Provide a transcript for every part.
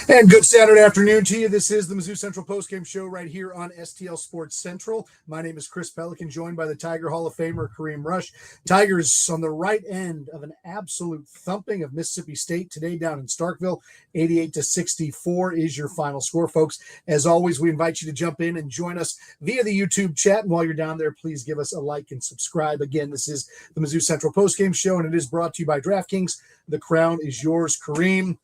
And good Saturday afternoon to you. This is the Mizzou Central Postgame Show right here on STL Sports Central. My name is Chris Pelican, joined by the Tiger Hall of Famer Kareem Rush. Tigers on the right end of an absolute thumping of Mississippi State today down in Starkville. 88-64 is your final score, folks. As always, we invite you to jump in and join us via the YouTube chat. And while you're down there, please give us a like and subscribe. Again, this is the Mizzou Central Postgame Show, and it is brought to you by DraftKings. The crown is yours, Kareem.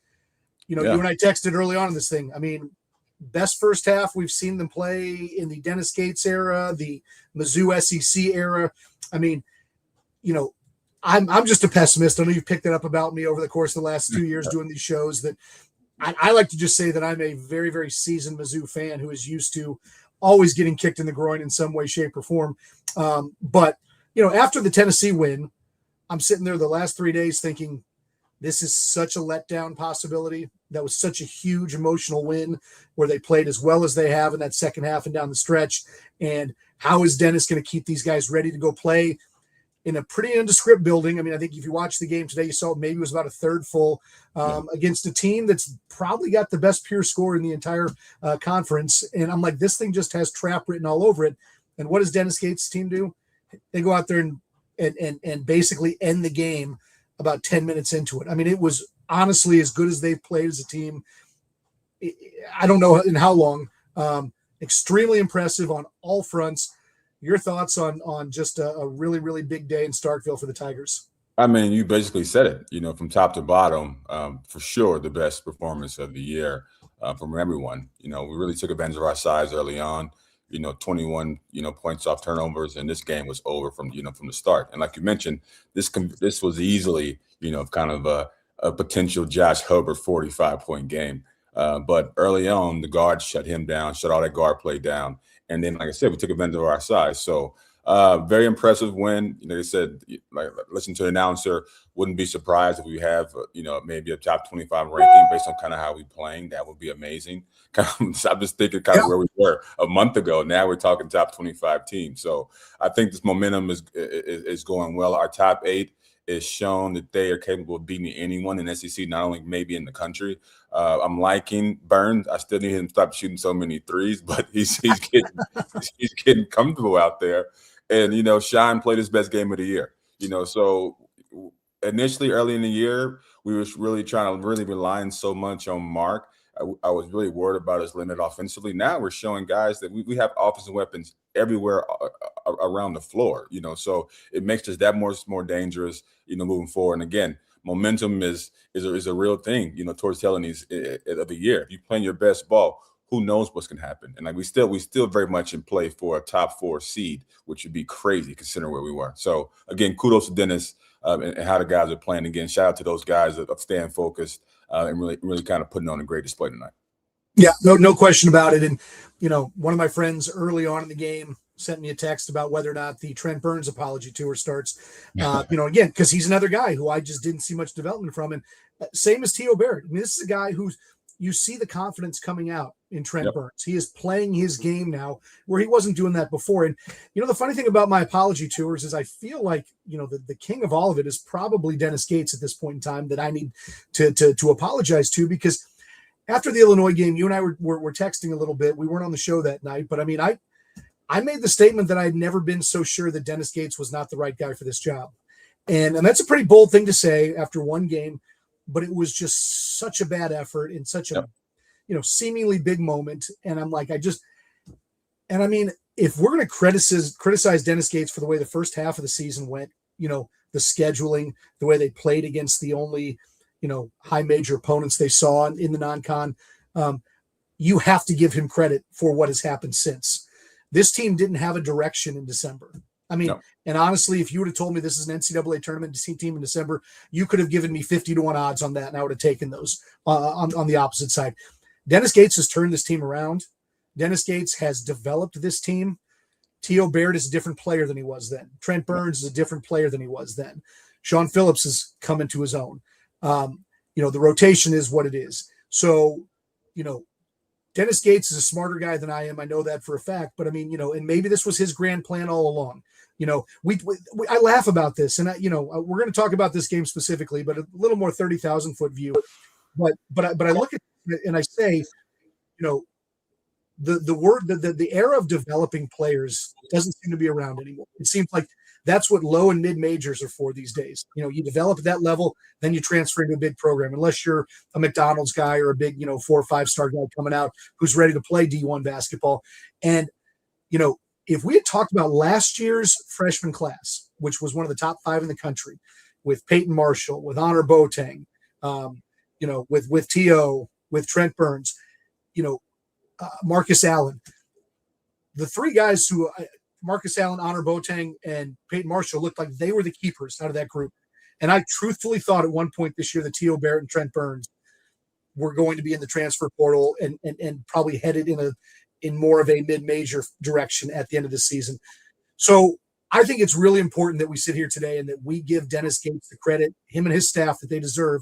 You and I texted early on in this thing. I mean, best first half we've seen them play in the Dennis Gates era, the Mizzou SEC era. I mean, I'm just a pessimist. I know you've picked that up about me over the course of the last 2 years doing these shows. That I like to just say that I'm a very, very seasoned Mizzou fan who is used to always getting kicked in the groin in some way, shape, or form. But after the Tennessee win, I'm sitting there the last 3 days thinking, this is such a letdown possibility. That was such a huge emotional win where they played as well as they have in that second half and down the stretch. And how is Dennis going to keep these guys ready to go play in a pretty nondescript building? I mean, I think if you watch the game today, you saw maybe it was about a third full against a team that's probably got the best pure score in the entire conference. And I'm like, this thing just has trap written all over it. And what does Dennis Gates' team do? They go out there and basically end the game about 10 minutes into it. I mean, it was honestly as good as they've played as a team. I don't know in how long. Extremely impressive on all fronts. Your thoughts on just a really, really big day in Starkville for the Tigers? I mean, you basically said it, from top to bottom, for sure the best performance of the year from everyone. We really took advantage of our size early on. 21, points off turnovers, and this game was over from the start. And like you mentioned, this was easily, kind of a potential Josh Hubbard 45-point game. But early on, the guard shut him down, shut all that guard play down. And then, like I said, we took advantage of our size. So very impressive win. They said, listen to the announcer, wouldn't be surprised if we have, maybe a top 25 ranking based on kind of how we playing. That would be amazing. I'm just thinking kind of where we were a month ago. Now we're talking top 25 team. So I think this momentum is going well. Our top 8 is shown that they are capable of beating anyone in SEC, not only maybe in the country. I'm liking Burns. I still need him to stop shooting so many threes, but he's getting comfortable out there. And, Shine played his best game of the year. So initially early in the year, we was really relying so much on Mark. I was really worried about his limit offensively. Now we're showing guys that we have offensive weapons everywhere around the floor, so it makes us that more dangerous, moving forward. And again, momentum is a real thing, towards the end of the year. If you're playing your best ball, who knows what's going to happen? And we still very much in play for a top 4 seed, which would be crazy considering where we were. So again, kudos to Dennis and how the guys are playing. Again, shout out to those guys of staying focused and really kind of putting on a great display tonight. Yeah, no question about it. And, one of my friends early on in the game sent me a text about whether or not the Trent Burns apology tour starts, again, because he's another guy who I just didn't see much development from. And same as T.O. Barrett. I mean, this is a guy who's, you see the confidence coming out in Trent Burns. He is playing his game now where he wasn't doing that before. And, the funny thing about my apology tours is I feel like, the king of all of it is probably Dennis Gates at this point in time that I need to apologize to, because after the Illinois game, you and I were texting a little bit. We weren't on the show that night, but I mean, I made the statement that I'd never been so sure that Dennis Gates was not the right guy for this job. And that's a pretty bold thing to say after one game, but it was just such a bad effort in such a, seemingly big moment. And I'm like, I mean, if we're going to criticize Dennis Gates for the way the first half of the season went, the scheduling, the way they played against the only, high major opponents they saw in the non-con, you have to give him credit for what has happened since. This team didn't have a direction in December. I mean, and honestly, if you would have told me this is an NCAA tournament team in December, you could have given me 50-1 odds on that, and I would have taken those on the opposite side. Dennis Gates has turned this team around. Dennis Gates has developed this team. T.O. Barrett is a different player than he was then. Trent Burns is a different player than he was then. Sean Phillips has come into his own. The rotation is what it is. So, Dennis Gates is a smarter guy than I am. I know that for a fact. But I mean, and maybe this was his grand plan all along. I laugh about this, and we're going to talk about this game specifically, but a little more 30,000 foot view. But I look at and I say, you know, the era of developing players doesn't seem to be around anymore. It seems like that's what low and mid majors are for these days. You know, you develop at that level, then you transfer into a big program, unless you're a McDonald's guy or a big, 4 or 5 star guy coming out who's ready to play D1 basketball. And, if we had talked about last year's freshman class, which was one of the top 5 in the country, with Peyton Marshall, with Honor Boateng, with T.O., with Trent Burns, Marcus Allen, the 3 guys who Marcus Allen, Honor Boateng, and Peyton Marshall looked like they were the keepers out of that group. And I truthfully thought at one point this year that T.O. Barrett and Trent Burns were going to be in the transfer portal and probably headed in more of a mid-major direction at the end of the season. So I think it's really important that we sit here today and that we give Dennis Gates the credit, him and his staff, that they deserve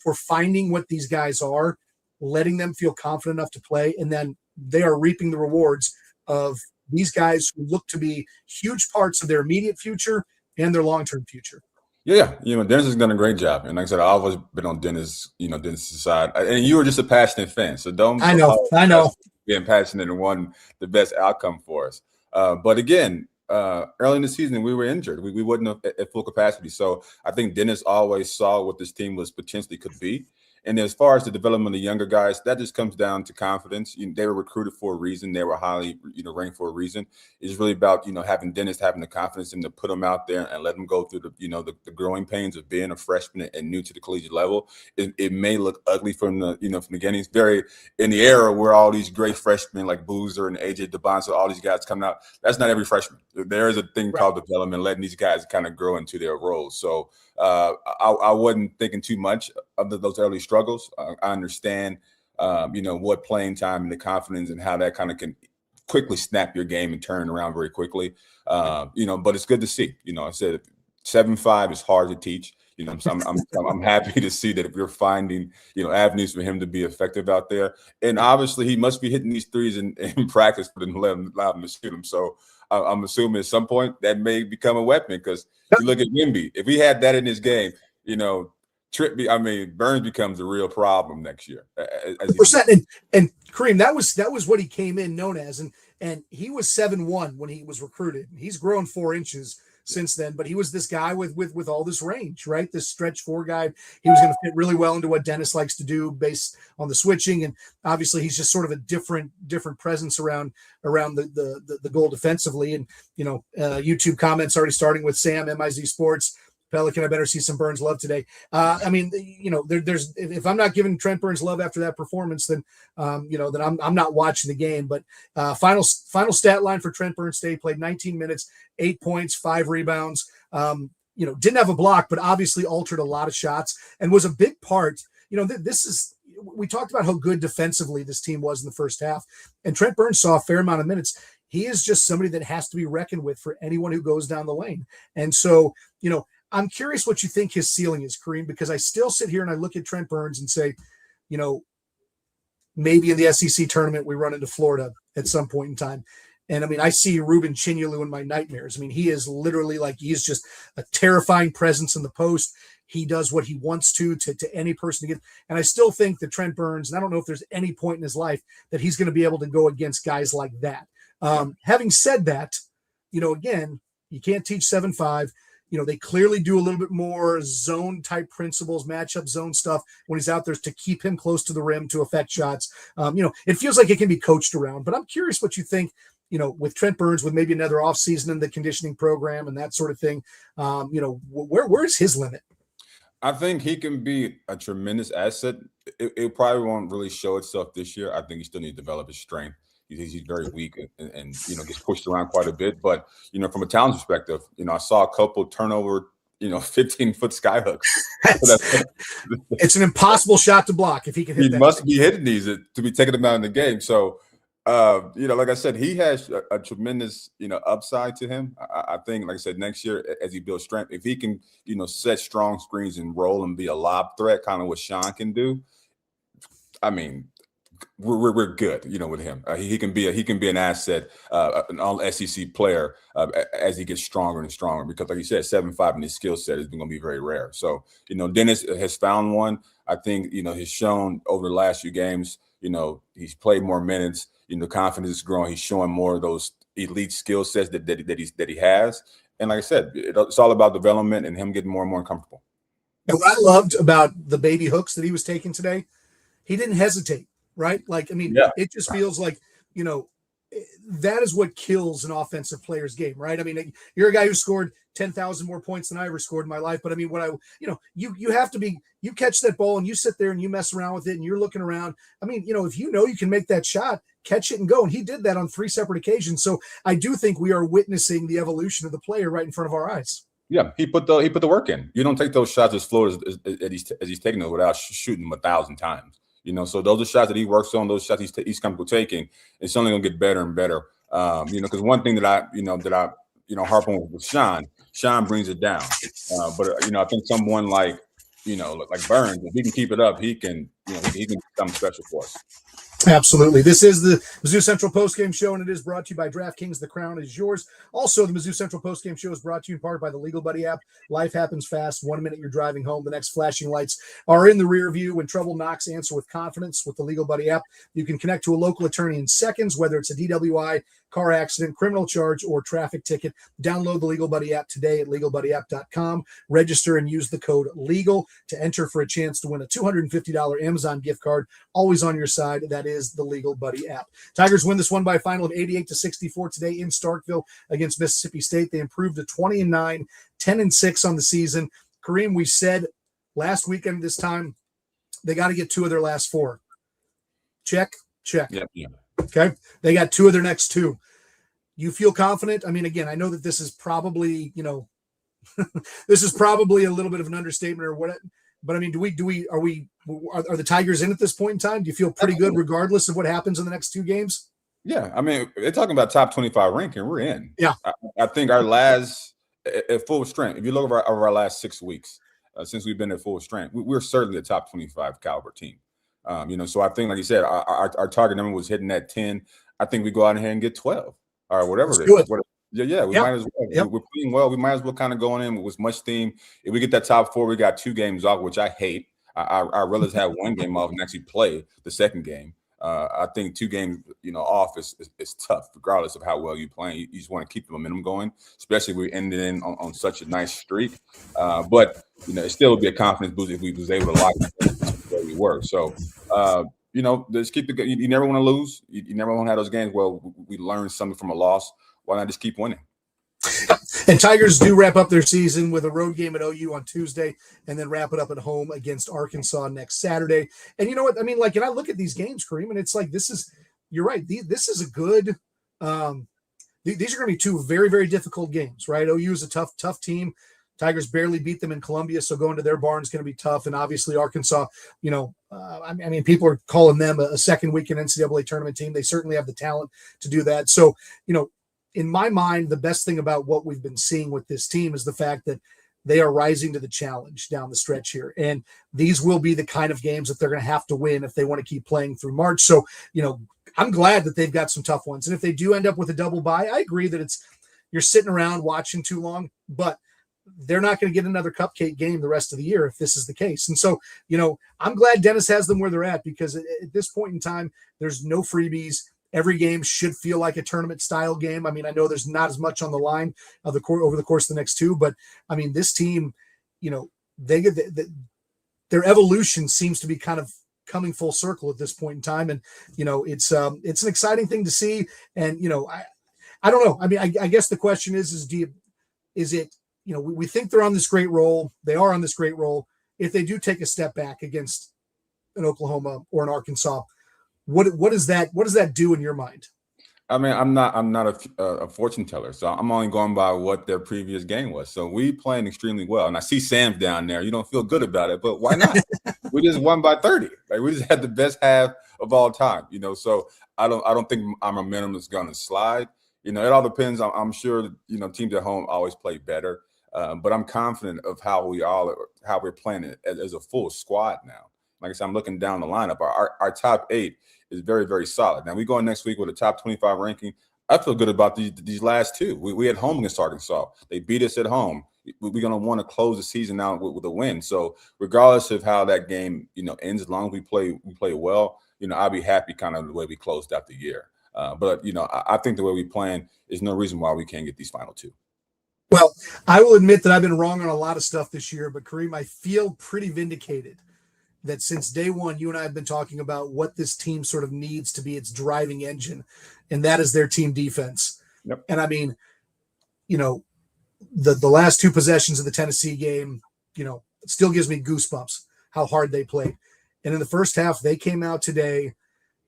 for finding what these guys are, letting them feel confident enough to play, and then they are reaping the rewards of these guys who look to be huge parts of their immediate future and their long-term future. Yeah, Dennis has done a great job, and like I said, I've always been on Dennis' side, and you were just a passionate fan, so don't. I know. Being passionate and wanting the best outcome for us, but again, early in the season we were injured. We wasn't at full capacity, so I think Dennis always saw what this team was potentially could be. And as far as the development of the younger guys, that just comes down to confidence. They were recruited for a reason. They were highly, ranked for a reason. It's really about, having Dennis having the confidence in to put them out there and let them go through the growing pains of being a freshman and new to the collegiate level. It may look ugly from the beginning. It's very in the era where all these great freshmen like Boozer and AJ DeBonso, all these guys coming out. That's not every freshman. There is a thing called development, letting these guys kind of grow into their roles. So I wasn't thinking too much of those early struggles. I understand, what playing time and the confidence and how that kind of can quickly snap your game and turn around very quickly. But it's good to see. I said 7-5 is hard to teach. So I'm happy to see that if you're finding, avenues for him to be effective out there. And obviously he must be hitting these threes in practice for them to allow him to shoot them. So I'm assuming at some point that may become a weapon, because you look at Wemby. If he had that in his game, Burns becomes a real problem next year. 100%. And Kareem, that was what he came in known as, and he was 7'1" when he was recruited. He's grown 4 inches since then, but he was this guy with all this range, right? This stretch 4 guy. He was going to fit really well into what Dennis likes to do based on the switching, and obviously he's just sort of a different presence around the goal defensively. And YouTube comments already starting with Sam MIZ Sports. Pelican, I better see some Burns love today. There's if I'm not giving Trent Burns love after that performance, then then I'm not watching the game. But final stat line for Trent Burns today: played 19 minutes, 8 points, 5 rebounds. Didn't have a block, but obviously altered a lot of shots and was a big part. We talked about how good defensively this team was in the first half, and Trent Burns saw a fair amount of minutes. He is just somebody that has to be reckoned with for anyone who goes down the lane. And so, I'm curious what you think his ceiling is, Kareem, because I still sit here and I look at Trent Burns and say, maybe in the SEC tournament we run into Florida at some point in time. And I see Ruben Chinyelu in my nightmares. He is literally he's just a terrifying presence in the post. He does what he wants to any person to get. And I still think that Trent Burns, and I don't know if there's any point in his life that he's going to be able to go against guys like that. Having said that, again, you can't teach 7-5. They clearly do a little bit more zone type principles, matchup zone stuff when he's out there to keep him close to the rim to affect shots. It feels like it can be coached around, but I'm curious what you think, with Trent Burns, with maybe another offseason in the conditioning program and that sort of thing. Where's his limit? I think he can be a tremendous asset. It probably won't really show itself this year. I think he still needs to develop his strength. He's very weak and gets pushed around quite a bit. But, from a talent perspective, I saw a couple turnover, 15-foot skyhooks. It's an impossible shot to block if he can hit that. He must be hitting these to be taking them out in the game. So, like I said, he has a tremendous, upside to him. I think, like I said, next year as he builds strength, if he can, set strong screens and roll and be a lob threat, kind of what Sean can do, we're good, with him. He can be an asset, an all SEC player as he gets stronger and stronger. Because, like you said, 7'5" in his skill set is going to be very rare. So, Dennis has found one. I think he's shown over the last few games. He's played more minutes. Confidence is growing. He's showing more of those elite skill sets that he has. And like I said, it's all about development and him getting more and more comfortable. And what I loved about the baby hooks that he was taking today, he didn't hesitate. Right? It just feels like, that is what kills an offensive player's game, right? You're a guy who scored 10,000 more points than I ever scored in my life. But you have to be, you catch that ball and you sit there and you mess around with it and you're looking around. If you can make that shot, catch it and go. And he did that on 3 separate occasions. So I do think we are witnessing the evolution of the player right in front of our eyes. Yeah, he put the work in. You don't take those shots as float as he's taking them without shooting them 1,000 times. So those are shots that he works on. Those shots he's comfortable taking. It's only gonna get better and better. Because one thing that I harp on with Sean brings it down. But I think someone like Burns, if he can keep it up, he can become special for us. Absolutely. This is the Mizzou Central Postgame Show, and it is brought to you by DraftKings. The crown is yours. Also, the Mizzou Central Postgame Show is brought to you in part by the Legal Buddy app. Life happens fast. 1 minute you're driving home, the next flashing lights are in the rear view. When trouble knocks, answer with confidence with the Legal Buddy app. You can connect to a local attorney in seconds, whether it's a DWI, car accident, criminal charge, or traffic ticket. Download the Legal Buddy app today at legalbuddyapp.com. Register and use the code LEGAL to enter for a chance to win a $250 Amazon gift card. Always on your side. That is the Legal Buddy app. Tigers win this one by a final of 88-64 today in Starkville against Mississippi State. They improved to 20-9, 10-6 on the season. Kareem, we said last weekend this time they got to get 2 of their last 4. Check. Yeah. Okay. They got 2 of their next 2. You feel confident? Again, I know that this is probably, this is probably a little bit of an understatement or what, but are the Tigers in at this point in time? Do you feel pretty good regardless of what happens in the next 2 games? Yeah. They're talking about top 25 ranking. We're in. Yeah. I think our last at full strength, if you look over our last 6 weeks, since we've been at full strength, we're certainly a top 25 caliber team. So I think, like you said, our target number was hitting that 10. I think we go out ahead and get 12 or whatever it is. We might as well. Yep. We're playing well. We might as well kind of going in with much steam. If we get that top 4, we got 2 games off, which I hate. I rather have 1 game off and actually play the second game. I think 2 games, off is tough, regardless of how well you're playing. You just want to keep the momentum going, especially if we ended in on such a nice streak. But it still would be a confidence boost if we was able to lock it where we were. So, just keep the. You never want to lose. You never want to have those games where we learn something from a loss. Why not just keep winning? And Tigers do wrap up their season with a road game at OU on Tuesday and then wrap it up at home against Arkansas next Saturday. And you know what? And I look at these games, Kareem, and it's like, you're right. This is a good, these are going to be 2 very, very difficult games, right? OU is a tough team. Tigers barely beat them in Columbia, so going to their barn is going to be tough. And obviously Arkansas, people are calling them a second weekend NCAA tournament team. They certainly have the talent to do that. So, in my mind, the best thing about what we've been seeing with this team is the fact that they are rising to the challenge down the stretch here. And these will be the kind of games that they're going to have to win if they want to keep playing through March. So, I'm glad that they've got some tough ones. And if they do end up with a double bye, I agree that you're sitting around watching too long, but they're not going to get another cupcake game the rest of the year if this is the case. And so, I'm glad Dennis has them where they're at, because at this point in time, there's no freebies. Every game should feel like a tournament style game. I know there's not as much on the line over the course of the next 2, but this team, their evolution seems to be kind of coming full circle at this point in time. And, it's an exciting thing to see. And, I don't know. I guess the question is it, we think they're on this great roll. They are on this great roll. If they do take a step back against an Oklahoma or an Arkansas, what does that do in your mind? I'm not a fortune teller, so I'm only going by what their previous game was. So we playing extremely well, and I see Sam's down there. You don't feel good about it, but why not? We just won by 30. Like, we just had the best half of all time. So I don't think our momentum is going to slide. It all depends. I'm sure teams at home always play better, but I'm confident of how we're playing it as a full squad now. like I said, I'm looking down the lineup. Our top 8 is very, very solid. Now we go in next week with a top 25 ranking. I feel good about these last 2. We had home against Arkansas. They beat us at home. We're going to want to close the season out with a win. So regardless of how that game, ends, as long as we play well, I'll be happy kind of the way we closed out the year. But I think the way we playing is no reason why we can't get these final 2. Well, I will admit that I've been wrong on a lot of stuff this year, but Kareem, I feel pretty vindicated that since day one, you and I have been talking about what this team sort of needs to be its driving engine, and that is their team defense. Yep. And I mean, the last 2 possessions of the Tennessee game, it still gives me goosebumps how hard they played. And in the first half, they came out today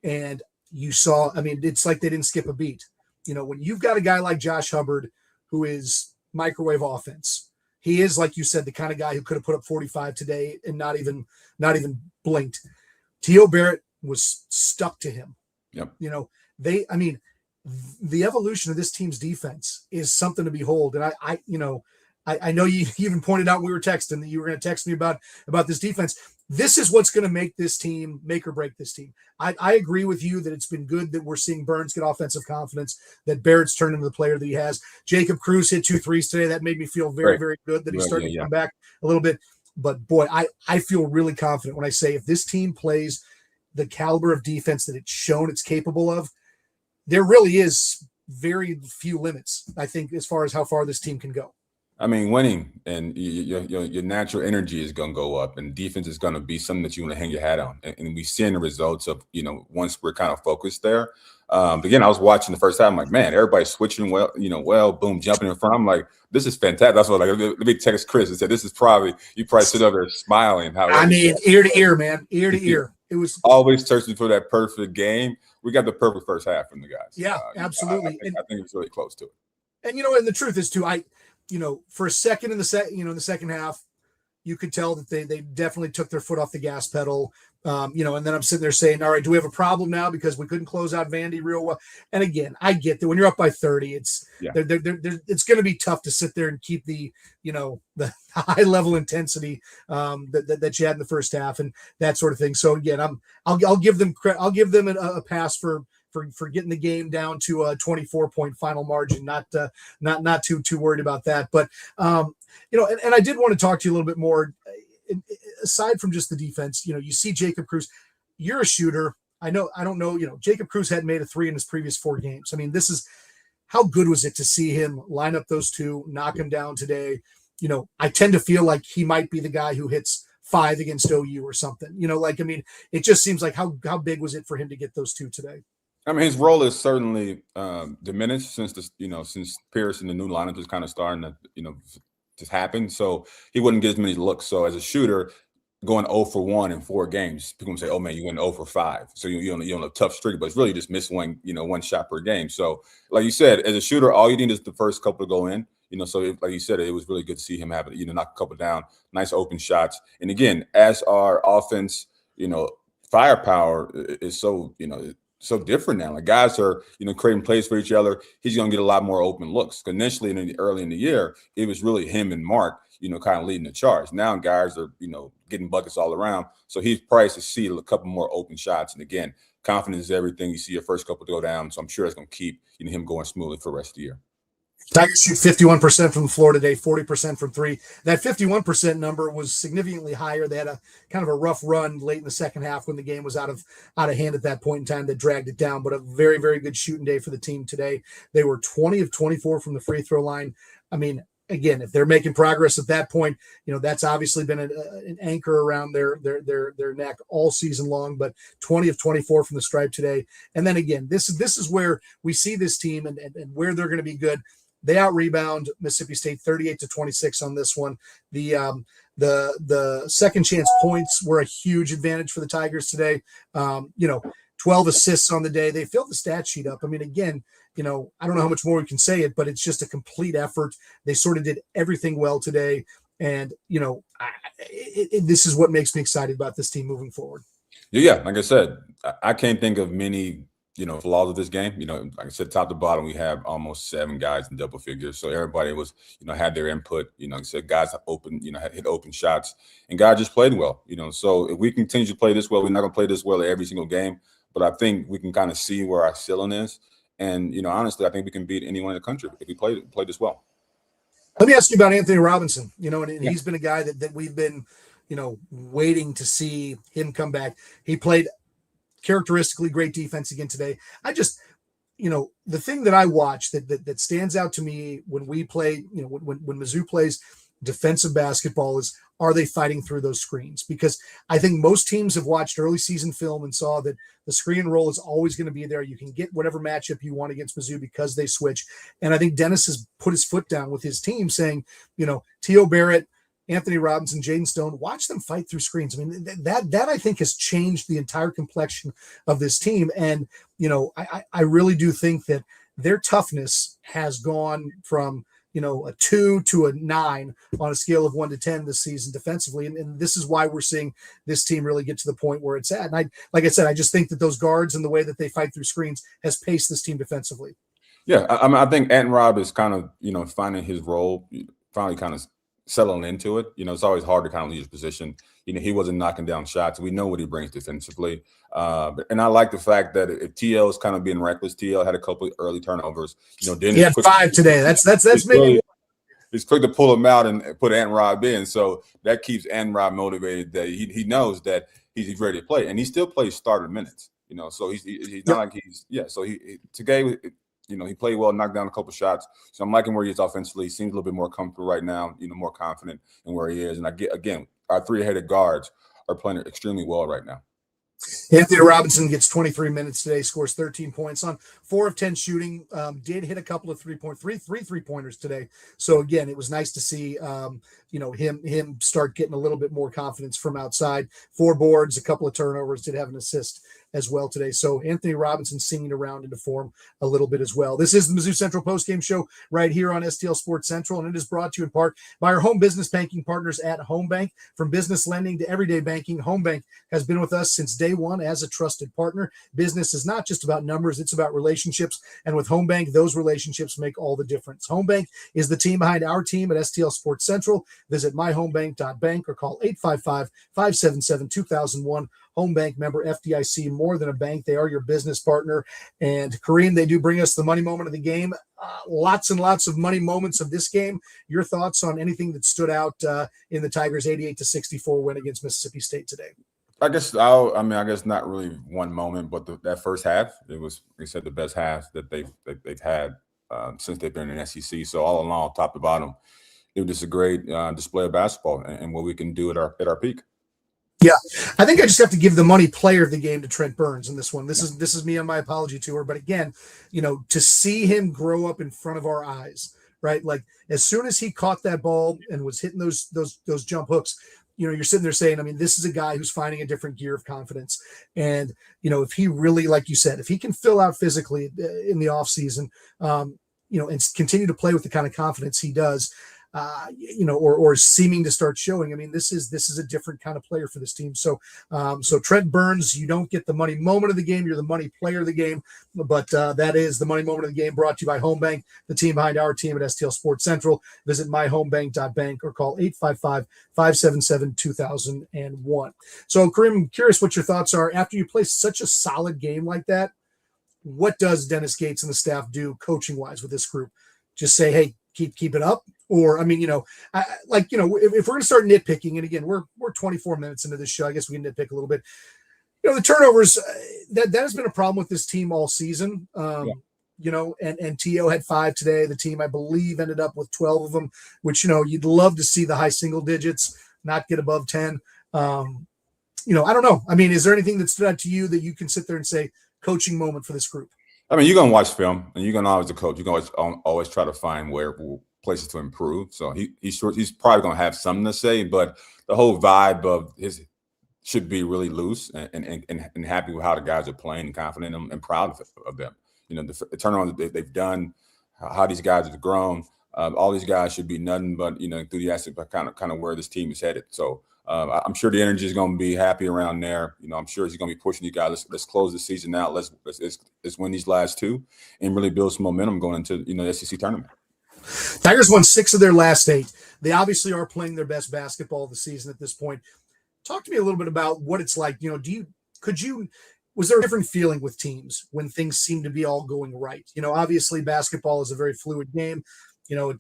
and you saw, it's like they didn't skip a beat. When you've got a guy like Josh Hubbard, who is microwave offense, he is, like you said, the kind of guy who could have put up 45 today and not even blinked. T.O. Barrett was stuck to him. Yep. The evolution of this team's defense is something to behold. And I know you even pointed out, we were texting, that you were going to text me about this defense. This is what's going to make this team, make or break this team. I agree with you that it's been good that we're seeing Burns get offensive confidence, that Barrett's turned into the player that he has. Jacob Cruz hit 2 threes today. That made me feel very, very good that he's starting to come back a little bit. But boy, I feel really confident when I say if this team plays the caliber of defense that it's shown it's capable of, there really is very few limits, I think, as far as how far this team can go. Winning and your natural energy is going to go up, and defense is going to be something that you want to hang your hat on. And we've seen the results of, once we're kind of focused there. Again, I was watching the first half. I'm like, man, everybody's switching well, boom, jumping in front. I'm like, this is fantastic. That's what, let me text Chris and said, this is you probably sit over there smiling. Ear to ear, man, ear to ear. It was always searching for that perfect game. We got the perfect first half from the guys. Yeah, absolutely. I think it was really close to it. And, and the truth is too, for a second in the second half, you could tell that they definitely took their foot off the gas pedal. And then I'm sitting there saying, all right, do we have a problem now because we couldn't close out Vandy real well? And again, I get that when you're up by 30, it's going to be tough to sit there and keep the high level intensity that you had in the first half and that sort of thing. So again, I'll give them a pass for getting the game down to a 24-point final margin. Not too worried about that. But and I did want to talk to you a little bit more. Aside from just the defense, you see Jacob Cruz. You're a shooter. I don't know. Jacob Cruz hadn't made a 3 in his previous 4 games. This is how good was it to see him line up those 2, knock him down today. I tend to feel like he might be the guy who hits 5 against OU or something. It just seems like how big was it for him to get those 2 today? His role is certainly diminished since since Pierce and the new lineup is kind of starting to just happen. So he wouldn't get as many looks. So as a shooter, going 0 for 1 in 4 games, people say, "Oh man, you went 0 for 5." So you're on a tough streak, but it's really just miss one shot per game. So like you said, as a shooter, all you need is the first couple to go in. So like you said, it was really good to see him have knock a couple down, nice open shots. And again, as our offense, firepower is so different now. Like guys are, creating plays for each other. He's going to get a lot more open looks. Initially, early in the year, it was really him and Mark, kind of leading the charge. Now guys are, getting buckets all around. So he's priced to see a couple more open shots. And again, confidence is everything. You see your first couple to go down. So I'm sure it's going to keep him going smoothly for the rest of the year. Tigers shoot 51% from the floor today, 40% from 3. That 51% number was significantly higher. They had a kind of a rough run late in the second half when the game was out of hand at that point in time that dragged it down, but a very, very good shooting day for the team today. They were 20 of 24 from the free throw line. Again, if they're making progress at that point, that's obviously been an anchor around their neck all season long, but 20 of 24 from the stripe today. And then again, this is where we see this team and where they're going to be good. They out rebound Mississippi State 38-26 on this one. The second chance points were a huge advantage for the Tigers today. 12 assists on the day. They filled the stat sheet up. Again, I don't know how much more we can say it, but it's just a complete effort. They sort of did everything well today. And, this is what makes me excited about this team moving forward. Yeah, like I said, I can't think of many flaws of this game. Like I said, top to bottom, we have almost 7 guys in double figures. So everybody was, had their input. Like I said, guys hit open shots, and guys just played well. So if we continue to play this well, we're not going to play this well every single game. But I think we can kind of see where our ceiling is. And, honestly, I think we can beat anyone in the country if we play this well. Let me ask you about Anthony Robinson, and Yeah. he's been a guy that we've been, waiting to see him come back. He played characteristically great defense again today. I just, the thing that I watch that stands out to me when we play, when Mizzou plays defensive basketball is, are they fighting through those screens? Because I think most teams have watched early season film and saw that the screen and roll is always going to be there. You can get whatever matchup you want against Mizzou because they switch. And I think Dennis has put his foot down with his team saying, T.O. Barrett, Anthony Robinson, Jaden Stone, watch them fight through screens. I mean, that I think has changed the entire complexion of this team. And, I really do think that their toughness has gone from, a 2 to a 9 on a scale of 1 to 10 this season defensively. And this is why we're seeing this team really get to the point where it's at. And like I said, I just think that those guards and the way that they fight through screens has paced this team defensively. Yeah. I think Ant Rob is kind of, finding his role, finally kind of settling into it. It's always hard to kind of lead his position. He wasn't knocking down shots. We know what he brings defensively. And I like the fact that if TL is kind of being reckless, TL had a couple of early turnovers. Dennis he had 5 today. That's maybe he's quick to pull him out and put Ant Rob in. So that keeps Ant Rob motivated, that he knows that he's ready to play. And he still plays starter minutes, so he's not like so today, he played well, knocked down a couple shots. So I'm liking where he is offensively. He seems a little bit more comfortable right now, more confident in where he is. And our 3-headed guards are playing extremely well right now. Anthony Robinson gets 23 minutes today, scores 13 points on 4 of 10 shooting, did hit a couple of three three-pointers today. So again, it was nice to see, him start getting a little bit more confidence from outside. 4 boards, a couple of turnovers, did have an assist as well today. So Anthony Robinson singing around into form a little bit as well. This is the Mizzou Central Postgame Show right here on STL Sports Central, and it is brought to you in part by our home business banking partners at Home Bank. From business lending to everyday banking, Home Bank has been with us since day one as a trusted partner. Business is not just about numbers, it's about relationships, and with Home Bank, those relationships make all the difference. Home Bank is the team behind our team at STL Sports Central. Visit myhomebank.bank or call 855-577-2001. Home Bank, member FDIC, more than a bank. They are your business partner. And Kareem, they do bring us the money moment of the game. Lots and lots of money moments of this game. Your thoughts on anything that stood out in the Tigers' 88-64 win against Mississippi State today? I guess not really one moment, but that first half, it was, like I said, the best half that they've had since they've been in the SEC. So all along, top to bottom, it was just a great display of basketball and what we can do at our peak. Yeah, I think I just have to give the money player of the game to Trent Burns in this one. This is me on my apology tour, but again, to see him grow up in front of our eyes, right? Like as soon as he caught that ball and was hitting those jump hooks, you're sitting there saying, I mean, this is a guy who's finding a different gear of confidence. And, if he really, like you said, if he can fill out physically in the off season, and continue to play with the kind of confidence he does, or seeming to start showing. I mean, this is a different kind of player for this team. So Trent Burns, you don't get the money moment of the game. You're the money player of the game, but that is the money moment of the game brought to you by Home Bank, the team behind our team at STL Sports Central. Visit myhomebank.bank or call 855-577-2001. So Kareem, I'm curious what your thoughts are after you play such a solid game like that. What does Dennis Gates and the staff do coaching wise with this group? Just say, hey, keep it up. Or, I mean, if we're going to start nitpicking, and again, we're 24 minutes into this show, I guess we can nitpick a little bit. The turnovers, that has been a problem with this team all season. And T.O. had 5 today. The team, I believe, ended up with 12 of them, which, you'd love to see the high single digits, not get above 10. I don't know. I mean, is there anything that stood out to you that you can sit there and say, coaching moment for this group? I mean, you're going to watch film, and you're going to always, the coach, you're going to always try to find places to improve. So he's probably going to have something to say, but the whole vibe of his should be really loose and happy with how the guys are playing and confident and proud of them. The turnaround that they've done, how these guys have grown. All these guys should be nothing but enthusiastic about kind of where this team is headed. So I'm sure the energy is going to be happy around there. I'm sure he's going to be pushing you guys. Let's close the season out. Let's win these last two and really build some momentum going into the SEC tournament. Tigers won 6 of their last 8. They obviously are playing their best basketball of the season at this point. Talk to me a little bit about what it's like. Was there a different feeling with teams when things seem to be all going right? Obviously basketball is a very fluid game. 1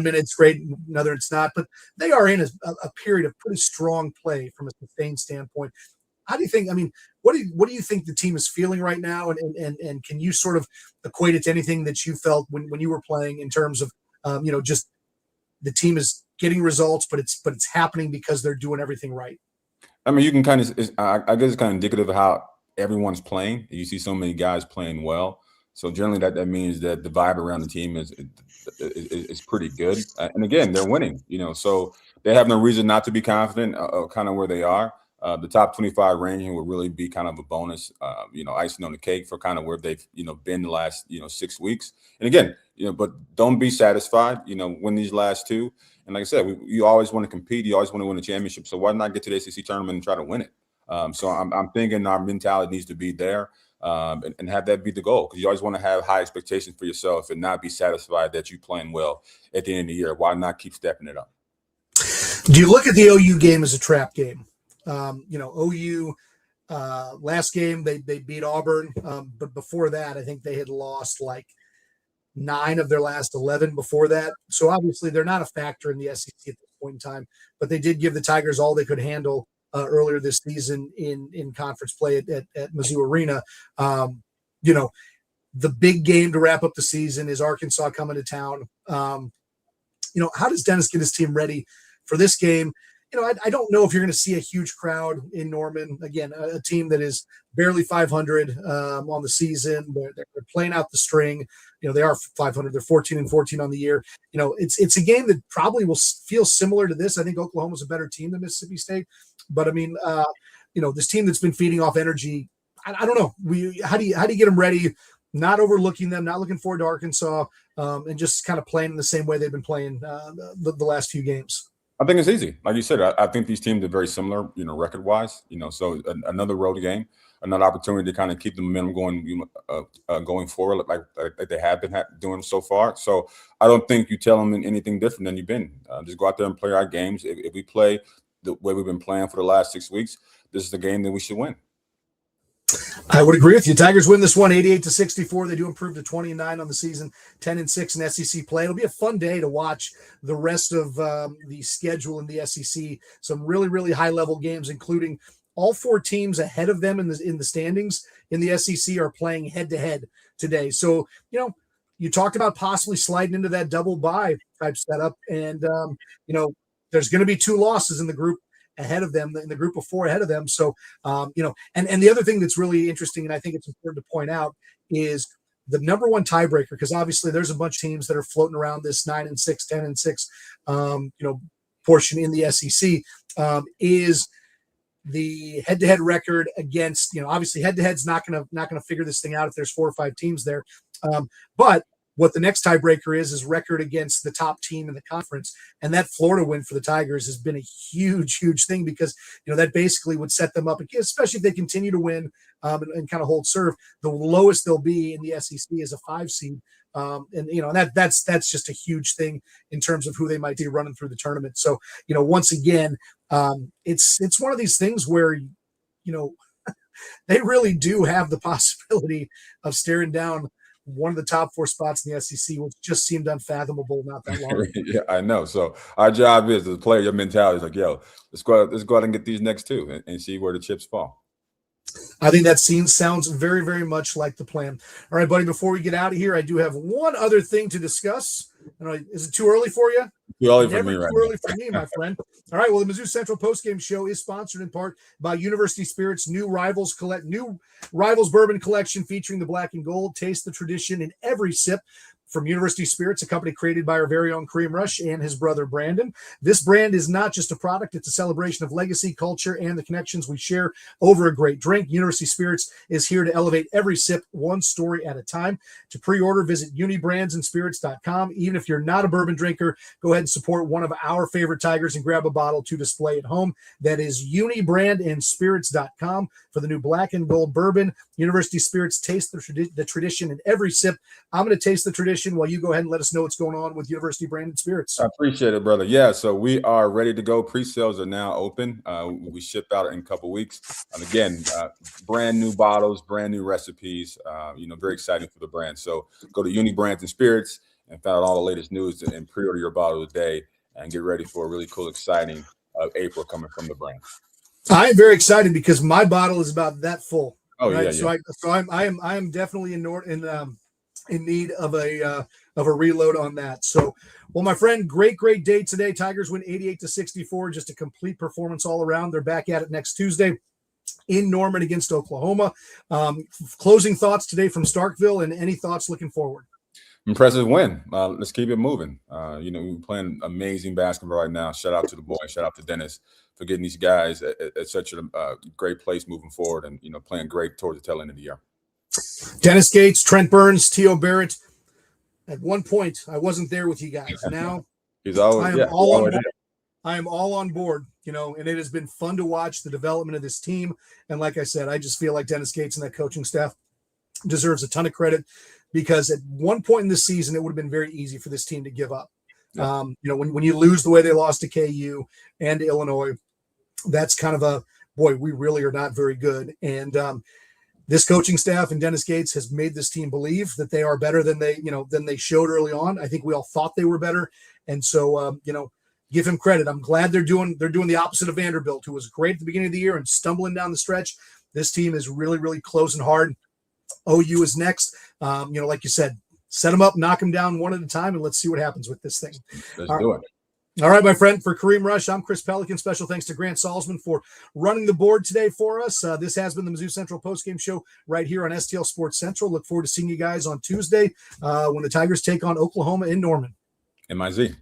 minute it's great, another it's not. But they are in a period of pretty strong play from a sustained standpoint. How do you think? I mean, what do you think the team is feeling right now? And can you sort of equate it to anything that you felt when you were playing in terms of just the team is getting results, but it's happening because they're doing everything right? I mean, you can I guess it's kind of indicative of how everyone's playing. You see so many guys playing well. So generally that means that the vibe around the team is pretty good. And again, they're winning, so they have no reason not to be confident kind of where they are. The top 25 ranking will really be kind of a bonus, icing on the cake for kind of where they've, been the last, 6 weeks. And again, but don't be satisfied, win these last two. And like I said, you always want to compete. You always want to win a championship. So why not get to the SEC tournament and try to win it? So I'm thinking our mentality needs to be there and have that be the goal, because you always want to have high expectations for yourself and not be satisfied that you're playing well at the end of the year. Why not keep stepping it up? Do you look at the OU game as a trap game? OU last game they beat Auburn, but before that I think they had lost like 9 of their last 11 before that. So obviously they're not a factor in the SEC at this point in time, but they did give the Tigers all they could handle earlier this season in conference play at Mizzou Arena. The big game to wrap up the season is Arkansas coming to town. How does Dennis get his team ready for this game? I don't know if you're going to see a huge crowd in Norman. Again, a team that is barely 500 on the season. They're playing out the string. They are 500. They're 14-14 on the year. It's a game that probably will feel similar to this. I think Oklahoma's a better team than Mississippi State. But I mean, this team that's been feeding off energy. I don't know. How do you get them ready? Not overlooking them, not looking forward to Arkansas, and just kind of playing in the same way they've been playing the last few games. I think it's easy. Like you said, I think these teams are very similar, record-wise. So another road game, another opportunity to kind of keep the momentum going, going forward, like they have been doing so far. So I don't think you tell them anything different than you've been. Just go out there and play our games. If we play the way we've been playing for the last 6 weeks, this is the game that we should win. I would agree with you. Tigers win this one 88-64. They do improve to 20-9 on the season, 10-6 in SEC play. It'll be a fun day to watch the rest of the schedule in the SEC. Some really, really high-level games, including all 4 teams ahead of them in the standings in the SEC are playing head-to-head today. So, you talked about possibly sliding into that double bye type setup, and there's going to be 2 losses in the group ahead of them, in the group of 4 ahead of them. So, and the other thing that's really interesting, and I think it's important to point out, is the number one tiebreaker, because obviously there's a bunch of teams that are floating around this 9-6, 10-6, portion in the SEC, is the head-to-head record against, obviously head-to-head's not going to figure this thing out if there's 4 or 5 teams there. But what the next tiebreaker is record against the top team in the conference. And that Florida win for the Tigers has been a huge, huge thing, because, that basically would set them up, especially if they continue to win and kind of hold serve. The lowest they'll be in the SEC is a 5 seed. That's just a huge thing in terms of who they might be running through the tournament. So, once again, it's one of these things where, they really do have the possibility of staring down one of the top 4 spots in the SEC, which just seemed unfathomable not that long ago. Yeah, I know. So our job is to play your mentality is like, let's go out and get these next 2 and see where the chips fall. I think that scene sounds very, very much like the plan. All right, buddy, before we get out of here, I do have one other thing to discuss. Is it too early for you? Too early for Never me, right? Too early for me, my friend. All right, well, the Mizzou Central Postgame Show is sponsored in part by University Spirits' new Rivals Bourbon Collection featuring the black and gold. Taste the tradition in every sip. from University Spirits, a company created by our very own Kareem Rush and his brother Brandon. This brand is not just a product, it's a celebration of legacy, culture, and the connections we share over a great drink. University Spirits is here to elevate every sip one story at a time. To pre-order, visit unibrandandspirits.com. Even if you're not a bourbon drinker, go ahead and support one of our favorite Tigers and grab a bottle to display at home. That is unibrandandspirits.com for the new black and gold bourbon. University Spirits, taste the tradition in every sip. I'm going to taste the tradition while you go ahead and let us know what's going on with University Branded Spirits. I appreciate it, brother. Yeah, so we are ready to go. Pre-sales are now open. We ship out in a couple weeks. And again, brand new bottles, brand new recipes. Very exciting for the brand. So go to Uni Brands and Spirits and find out all the latest news and pre-order your bottle today and get ready for a really cool, exciting April coming from the brand. I am very excited because my bottle is about that full. Oh, right? Yeah. So I am definitely in need of a reload on that. So, well, my friend, great day today. Tigers win 88-64, just a complete performance all around. They're back at it next Tuesday in Norman against Oklahoma. Closing thoughts today from Starkville, and any thoughts looking forward? Impressive win. Let's keep it moving. We're playing amazing basketball right now. Shout out to the boys. Shout out to Dennis for getting these guys at such a great place moving forward and, playing great towards the tail end of the year. Dennis Gates, Trent Burns, T.O. Barrett. At one point, I wasn't there with you guys. Now He's always, I am all on board. I am all on board, and it has been fun to watch the development of this team. And like I said, I just feel like Dennis Gates and that coaching staff deserves a ton of credit, because at one point in the season, it would have been very easy for this team to give up. Yeah. When you lose the way they lost to KU and to Illinois, that's kind of boy, we really are not very good. And this coaching staff and Dennis Gates has made this team believe that they are better than they showed early on. I think we all thought they were better. And so, give him credit. I'm glad they're doing the opposite of Vanderbilt, who was great at the beginning of the year and stumbling down the stretch. This team is really, really closing hard. OU is next. Like you said, set them up, knock them down one at a time, and let's see what happens with this thing. Let's do it. All right, my friend, for Kareem Rush, I'm Chris Pelican. Special thanks to Grant Salzman for running the board today for us. This has been the Mizzou Central Postgame Show right here on STL Sports Central. Look forward to seeing you guys on Tuesday when the Tigers take on Oklahoma in Norman. MIZ.